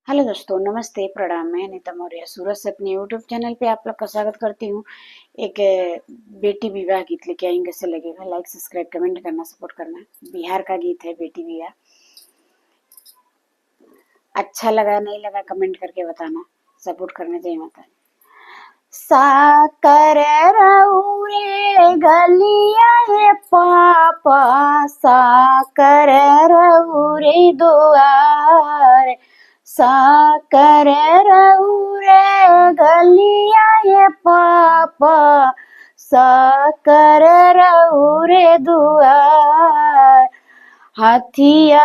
Hello दोस्तों, नमस्ते, प्रणाम। मैं अनीता मौर्य सूरत से अपने यूट्यूब चैनल पे आप लोग का स्वागत करती हूँ। एक बेटी विवाह गीत लेके आएंगे, कैसे लगेगा? लाइक सब्सक्राइब कमेंट करना, सपोर्ट करना। बिहार का गीत है बेटी विवाह। अच्छा लगा नहीं लगा कमेंट करके बताना, सपोर्ट करना। जय माता दी। साकर रउरे गलिया ये पापा, साकर रउरे दुआर, साकर रउरे गलिया ये पापा, साकर रउरे दुआर। हाथिया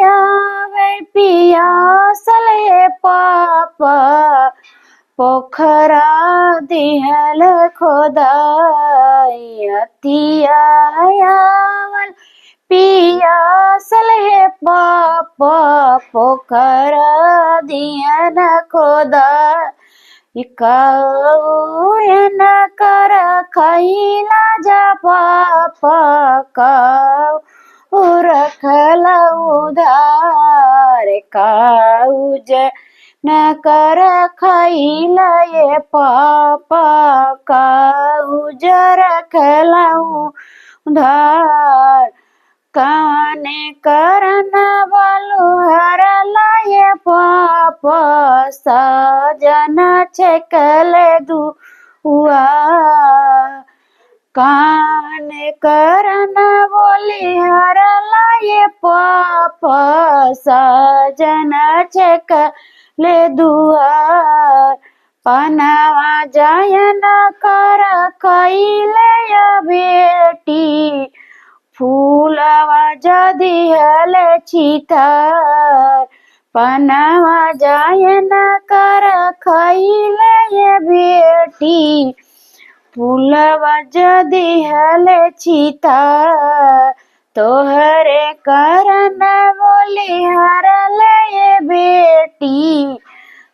आवे पियासल हे पापा, पोखरा दिहल खोदाई। हथिया आवल पियासल हे पापा, पोखरा दिहल खोदाई। न कर खैला जा पापा, काऊ रखल उधार। काऊज न कर खैला ये पापा, काऊज रखल उधार। काने करन बालू हरला ये पापा, सजन छेकल दुआ। कान करन बोली हरला ये पापा, सजन छेकल दुआर। पनावा जायन कर खैले बेटी, फूलवा जदी हल चितार। पनावा जायन कर खैले बेटी, फूलवा जदी हल चितार। तोहरे करन बोली हरल ये बेटी,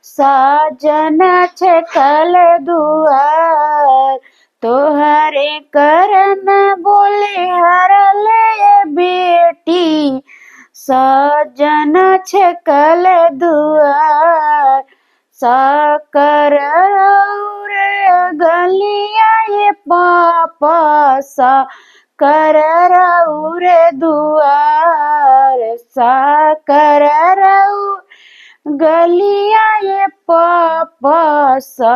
साजन छेकल दुआर। तोहरे करन बोले हरल ये बेटी, साजन छेकल दुआर। साकर रउरे गलिया ये पापा, साकर रउरे दुआर। साकर रउरे गलिया ये पापा, सा